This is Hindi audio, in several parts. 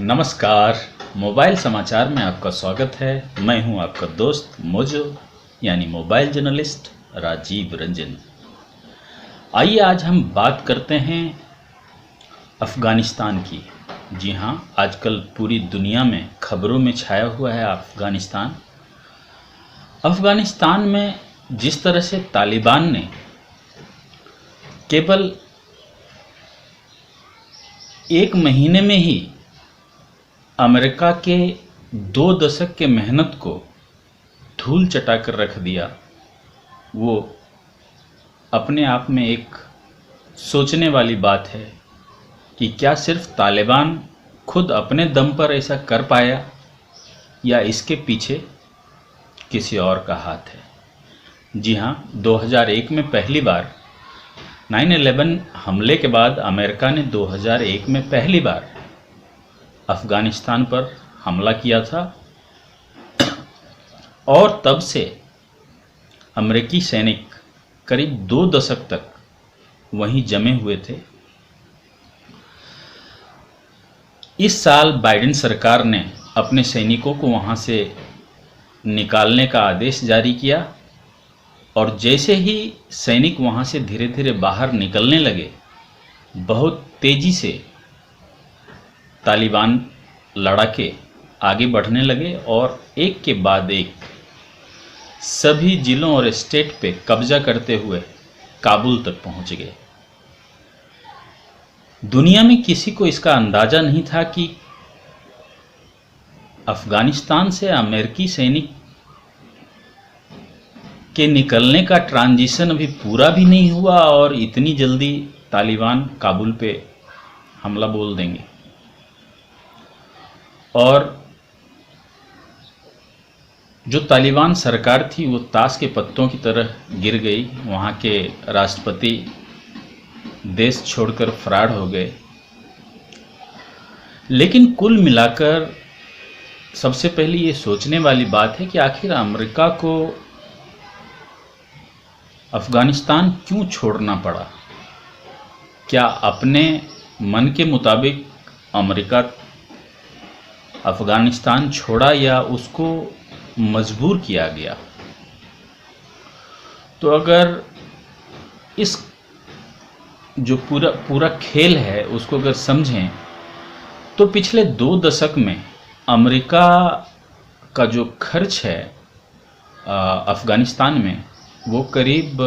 नमस्कार। मोबाइल समाचार में आपका स्वागत है। मैं हूं आपका दोस्त मोजो यानी मोबाइल जर्नलिस्ट राजीव रंजन। आइए आज हम बात करते हैं अफ़गानिस्तान की। जी हां, आजकल पूरी दुनिया में खबरों में छाया हुआ है अफ़गानिस्तान। अफ़गानिस्तान में जिस तरह से तालिबान ने केवल एक महीने में ही अमेरिका के 2 दशक के मेहनत को धूल चटाकर रख दिया, वो अपने आप में एक सोचने वाली बात है कि क्या सिर्फ तालिबान खुद अपने दम पर ऐसा कर पाया या इसके पीछे किसी और का हाथ है। जी हाँ, 2001 में पहली बार 9/11 हमले के बाद अमेरिका ने 2001 में पहली बार अफ़गानिस्तान पर हमला किया था और तब से अमेरिकी सैनिक करीब 2 दशक तक वहीं जमे हुए थे। इस साल बाइडेन सरकार ने अपने सैनिकों को वहां से निकालने का आदेश जारी किया और जैसे ही सैनिक वहां से धीरे धीरे बाहर निकलने लगे, बहुत तेजी से तालिबान लड़ाके आगे बढ़ने लगे और एक के बाद एक सभी जिलों और स्टेट पे कब्जा करते हुए काबुल तक पहुंच गए। दुनिया में किसी को इसका अंदाजा नहीं था कि अफगानिस्तान से अमेरिकी सैनिक के निकलने का ट्रांजिशन अभी पूरा भी नहीं हुआ और इतनी जल्दी तालिबान काबुल पे हमला बोल देंगे। और जो तालिबान सरकार थी वो ताश के पत्तों की तरह गिर गई। वहाँ के राष्ट्रपति देश छोड़कर फरार हो गए। लेकिन कुल मिलाकर सबसे पहले ये सोचने वाली बात है कि आखिर अमेरिका को अफ़गानिस्तान क्यों छोड़ना पड़ा। क्या अपने मन के मुताबिक अमेरिका अफ़गानिस्तान छोड़ा या उसको मजबूर किया गया। तो अगर इस जो पूरा खेल है उसको अगर समझें तो पिछले 2 दशक में अमेरिका का जो खर्च है अफ़गानिस्तान में वो करीब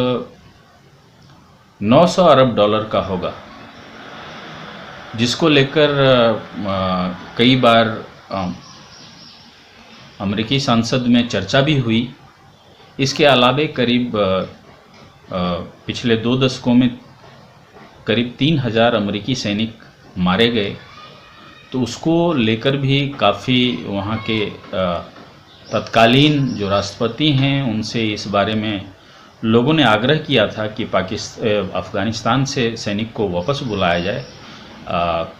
900 अरब डॉलर का होगा, जिसको लेकर कई बार अमेरिकी संसद में चर्चा भी हुई। इसके अलावे करीब पिछले 2 दशकों में करीब 3000 अमेरिकी सैनिक मारे गए। तो उसको लेकर भी काफ़ी वहाँ के तत्कालीन जो राष्ट्रपति हैं उनसे इस बारे में लोगों ने आग्रह किया था कि अफ़गानिस्तान से सैनिक को वापस बुलाया जाए।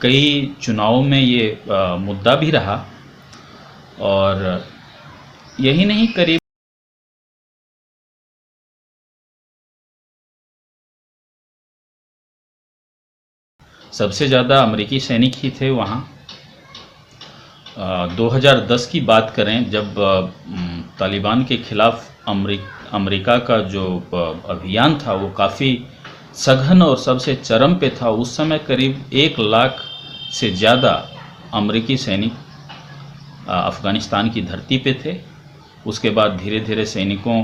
कई चुनावों में ये मुद्दा भी रहा और यही नहीं, करीब सबसे ज़्यादा अमेरिकी सैनिक ही थे वहाँ। 2010 की बात करें, जब तालिबान के खिलाफ अमेरिका का जो अभियान था वो काफ़ी सघन और सबसे चरम पे था। उस समय करीब 1 लाख से ज़्यादा अमेरिकी सैनिक अफ़गानिस्तान की धरती पे थे। उसके बाद धीरे धीरे सैनिकों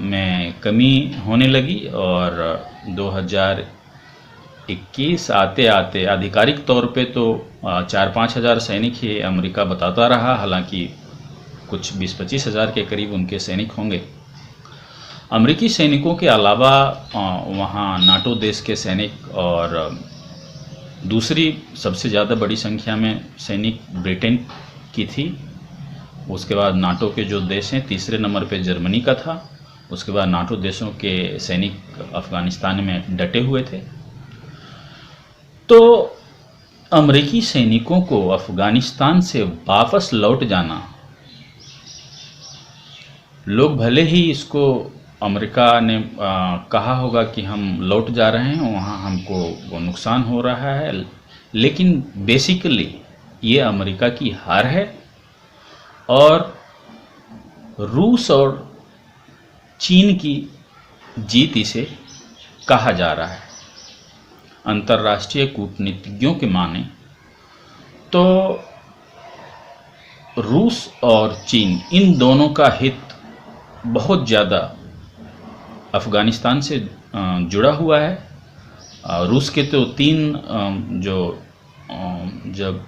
में कमी होने लगी और 2021 आते आते आधिकारिक तौर पे तो 4-5 हज़ार सैनिक ही अमेरिका बताता रहा। हालांकि कुछ 20-25 हज़ार के करीब उनके सैनिक होंगे। अमेरिकी सैनिकों के अलावा वहाँ नाटो देश के सैनिक और दूसरी सबसे ज़्यादा बड़ी संख्या में सैनिक ब्रिटेन की थी। उसके बाद नाटो के जो देश हैं, तीसरे नंबर पे जर्मनी का था। उसके बाद नाटो देशों के सैनिक अफ़गानिस्तान में डटे हुए थे। तो अमेरिकी सैनिकों को अफ़गानिस्तान से वापस लौट जाना, लोग भले ही इसको अमेरिका ने कहा होगा कि हम लौट जा रहे हैं, वहाँ हमको वो नुकसान हो रहा है, लेकिन बेसिकली ये अमेरिका की हार है और रूस और चीन की जीत इसे कहा जा रहा है। अंतर्राष्ट्रीय कूटनीतिज्ञों के माने तो रूस और चीन इन दोनों का हित बहुत ज़्यादा अफ़गानिस्तान से जुड़ा हुआ है। रूस के तो जब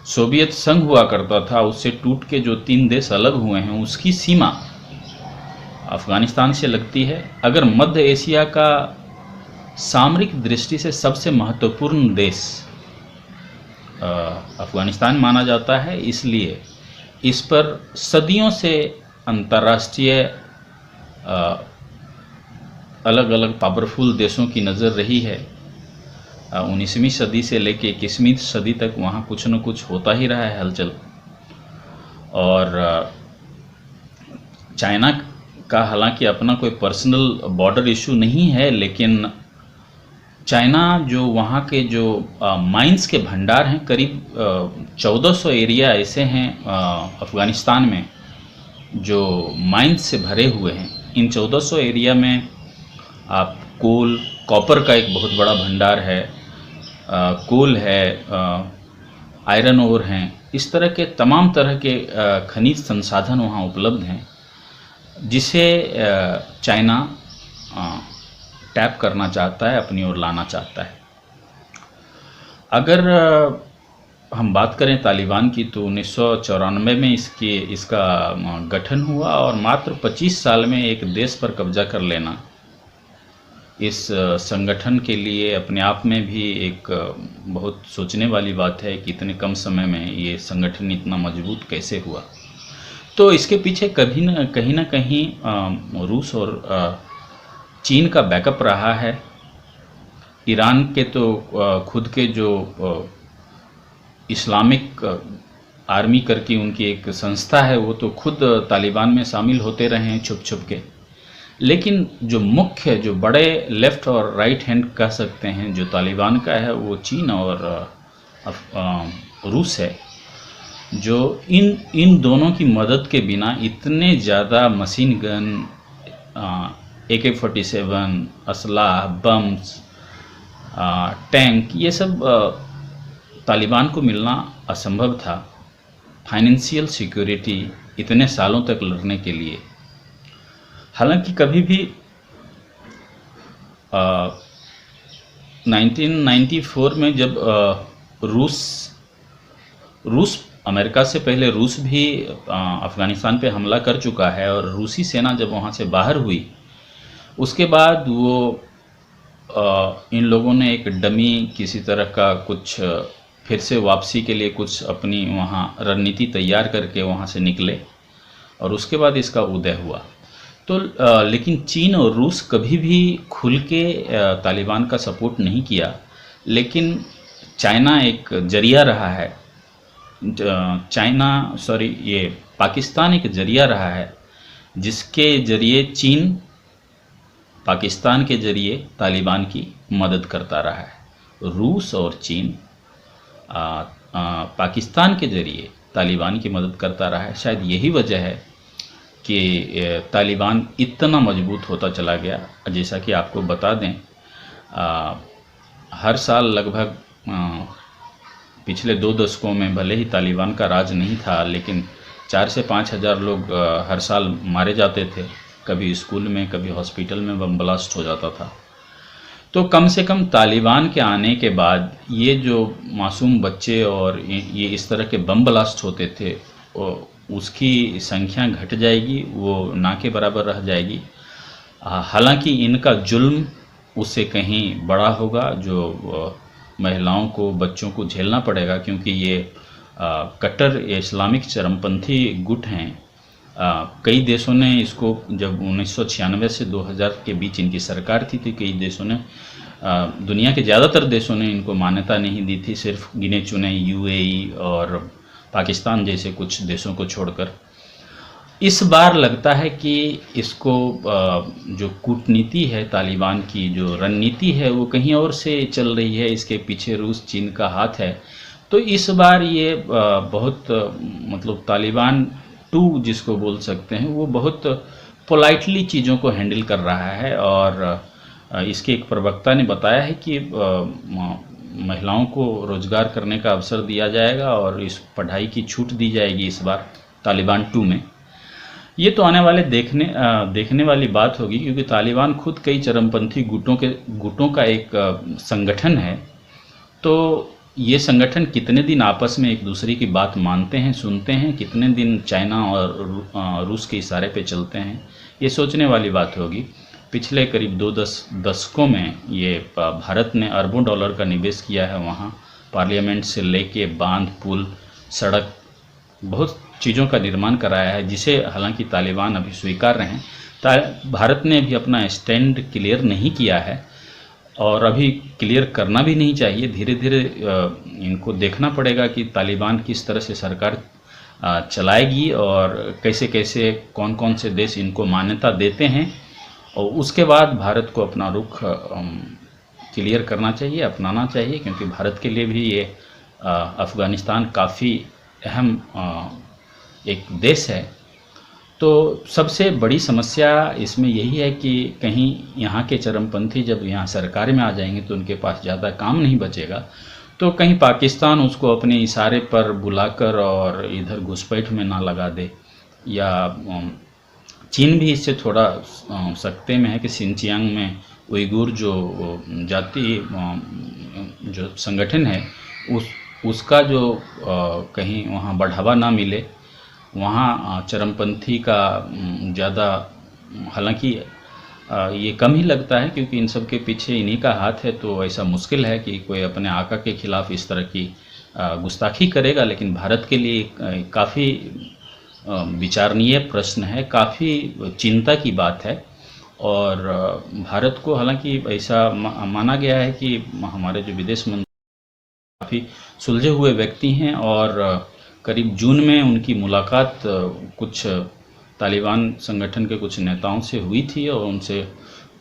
सोवियत संघ हुआ करता था उससे टूट के जो 3 देश अलग हुए हैं उसकी सीमा अफ़गानिस्तान से लगती है। अगर मध्य एशिया का सामरिक दृष्टि से सबसे महत्वपूर्ण देश अफ़गानिस्तान माना जाता है, इसलिए इस पर सदियों से अंतर्राष्ट्रीय अलग अलग पावरफुल देशों की नज़र रही है। 19वीं सदी से लेके 21वीं सदी तक वहाँ कुछ न कुछ होता ही रहा है हलचल। और चाइना का हालांकि अपना कोई पर्सनल बॉर्डर इशू नहीं है, लेकिन चाइना जो वहाँ के जो माइंस के भंडार हैं, करीब 1400 एरिया ऐसे हैं अफ़गानिस्तान में जो माइंस से भरे हुए हैं। इन 1400 एरिया में आप कोल, कॉपर का एक बहुत बड़ा भंडार है, कोल है, आयरन ओर हैं, इस तरह के तमाम तरह के खनिज संसाधन वहाँ उपलब्ध हैं जिसे चाइना टैप करना चाहता है, अपनी ओर लाना चाहता है। अगर हम बात करें तालिबान की तो 1994 में इसका गठन हुआ और मात्र 25 साल में एक देश पर कब्जा कर लेना इस संगठन के लिए अपने आप में भी एक बहुत सोचने वाली बात है कि इतने कम समय में ये संगठन इतना मजबूत कैसे हुआ। तो इसके पीछे कहीं ना कहीं रूस और चीन का बैकअप रहा है। ईरान के तो खुद के जो इस्लामिक आर्मी करके उनकी एक संस्था है वो तो खुद तालिबान में शामिल होते रहे हैं छुप छुप के। लेकिन जो मुख्य जो बड़े लेफ़्ट और राइट हैंड कह सकते हैं जो तालिबान का है वो चीन और रूस है, जो इन दोनों की मदद के बिना इतने ज़्यादा मशीन गन, AK-47 असलाह, बम्स, टैंक, ये सब तालिबान को मिलना असंभव था। फाइनेंशियल सिक्योरिटी इतने सालों तक लड़ने के लिए, हालांकि कभी भी 1994 में जब रूस अमेरिका से पहले रूस भी अफ़गानिस्तान पे हमला कर चुका है और रूसी सेना जब वहाँ से बाहर हुई उसके बाद वो इन लोगों ने एक डमी किसी तरह का कुछ फिर से वापसी के लिए कुछ अपनी वहाँ रणनीति तैयार करके वहाँ से निकले और उसके बाद इसका उदय हुआ। तो लेकिन चीन और रूस कभी भी खुल के तालिबान का सपोर्ट नहीं किया, लेकिन चाइना एक जरिया रहा है। ये पाकिस्तान एक जरिया रहा है जिसके जरिए चीन पाकिस्तान के जरिए तालिबान की मदद करता रहा है। रूस और चीन पाकिस्तान के जरिए तालिबान की मदद करता रहा है। शायद यही वजह है कि तालिबान इतना मजबूत होता चला गया। जैसा कि आपको बता दें, हर साल लगभग पिछले 2 दशकों में भले ही तालिबान का राज नहीं था, लेकिन 4 से 5 हज़ार लोग हर साल मारे जाते थे। कभी स्कूल में, कभी हॉस्पिटल में बम ब्लास्ट हो जाता था। तो कम से कम तालिबान के आने के बाद ये जो मासूम बच्चे और ये इस तरह के बम ब्लास्ट होते थे उसकी संख्या घट जाएगी, वो ना के बराबर रह जाएगी। हालांकि इनका जुल्म उससे कहीं बड़ा होगा जो महिलाओं को, बच्चों को झेलना पड़ेगा, क्योंकि ये कट्टर इस्लामिक चरमपंथी गुट हैं। कई देशों ने इसको, जब 1996 से 2000 के बीच इनकी सरकार थी तो कई देशों ने, दुनिया के ज़्यादातर देशों ने इनको मान्यता नहीं दी थी, सिर्फ गिने चुने UAE और पाकिस्तान जैसे कुछ देशों को छोड़कर। इस बार लगता है कि इसको जो कूटनीति है तालिबान की, जो रणनीति है वो कहीं और से चल रही है, इसके पीछे रूस चीन का हाथ है। तो इस बार ये बहुत मतलब तालिबान टू जिसको बोल सकते हैं, वो बहुत पोलाइटली चीज़ों को हैंडल कर रहा है। और इसके एक प्रवक्ता ने बताया है कि महिलाओं को रोजगार करने का अवसर दिया जाएगा और इस पढ़ाई की छूट दी जाएगी इस बार तालिबान टू में। ये तो आने वाले देखने वाली बात होगी, क्योंकि तालिबान खुद कई चरमपंथी गुटों का एक संगठन है। तो ये संगठन कितने दिन आपस में एक दूसरे की बात मानते हैं, सुनते हैं, कितने दिन चाइना और रूस के इशारे पे चलते हैं, ये सोचने वाली बात होगी। पिछले करीब 2 दशकों में ये भारत ने अरबों डॉलर का निवेश किया है वहाँ। पार्लियामेंट से लेके बांध, पुल, सड़क, बहुत चीज़ों का निर्माण कराया है, जिसे हालांकि तालिबान अभी स्वीकार रहे हैं। भारत ने भी अपना स्टैंड क्लियर नहीं किया है और अभी क्लियर करना भी नहीं चाहिए। धीरे धीरे इनको देखना पड़ेगा कि तालिबान किस तरह से सरकार चलाएगी और कैसे कैसे कौन कौन से देश इनको मान्यता देते हैं, और उसके बाद भारत को अपना रुख क्लियर करना चाहिए, अपनाना चाहिए, क्योंकि भारत के लिए भी ये अफ़गानिस्तान काफ़ी अहम एक देश है। तो सबसे बड़ी समस्या इसमें यही है कि कहीं यहाँ के चरमपंथी जब यहाँ सरकार में आ जाएंगे तो उनके पास ज़्यादा काम नहीं बचेगा, तो कहीं पाकिस्तान उसको अपने इशारे पर बुलाकर और इधर घुसपैठ में ना लगा दे, या चीन भी इससे थोड़ा सकते में है कि सिंचियांग में उइगुर जो जाति जो संगठन है उसका जो कहीं वहाँ बढ़ावा ना मिले, वहाँ चरमपंथी का ज़्यादा, हालांकि ये कम ही लगता है क्योंकि इन सब के पीछे इन्हीं का हाथ है। तो ऐसा मुश्किल है कि कोई अपने आका के खिलाफ इस तरह की गुस्ताखी करेगा, लेकिन भारत के लिए काफ़ी विचारणीय प्रश्न है, काफ़ी चिंता की बात है। और भारत को हालांकि ऐसा माना गया है कि हमारे जो विदेश मंत्री काफ़ी सुलझे हुए व्यक्ति हैं, और करीब जून में उनकी मुलाकात कुछ तालिबान संगठन के कुछ नेताओं से हुई थी और उनसे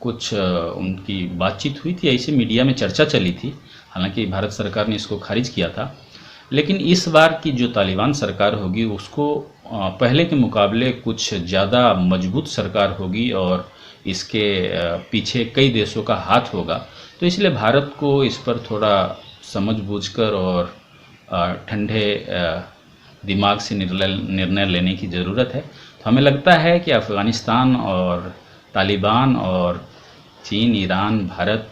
कुछ उनकी बातचीत हुई थी, ऐसे मीडिया में चर्चा चली थी। हालांकि भारत सरकार ने इसको खारिज किया था। लेकिन इस बार की जो तालिबान सरकार होगी उसको पहले के मुकाबले कुछ ज़्यादा मजबूत सरकार होगी और इसके पीछे कई देशों का हाथ होगा। तो इसलिए भारत को इस पर थोड़ा समझ बूझकर और ठंडे दिमाग से निर्णय लेने की ज़रूरत है। तो हमें लगता है कि अफ़गानिस्तान और तालिबान और चीन, ईरान, भारत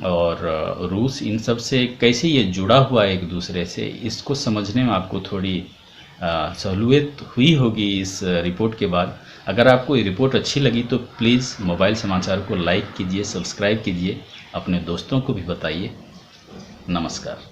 और रूस, इन सब से कैसे ये जुड़ा हुआ है एक दूसरे से, इसको समझने में आपको थोड़ी सहूलियत हुई होगी इस रिपोर्ट के बाद। अगर आपको ये रिपोर्ट अच्छी लगी तो प्लीज़ मोबाइल समाचार को लाइक कीजिए, सब्सक्राइब कीजिए, अपने दोस्तों को भी बताइए। नमस्कार।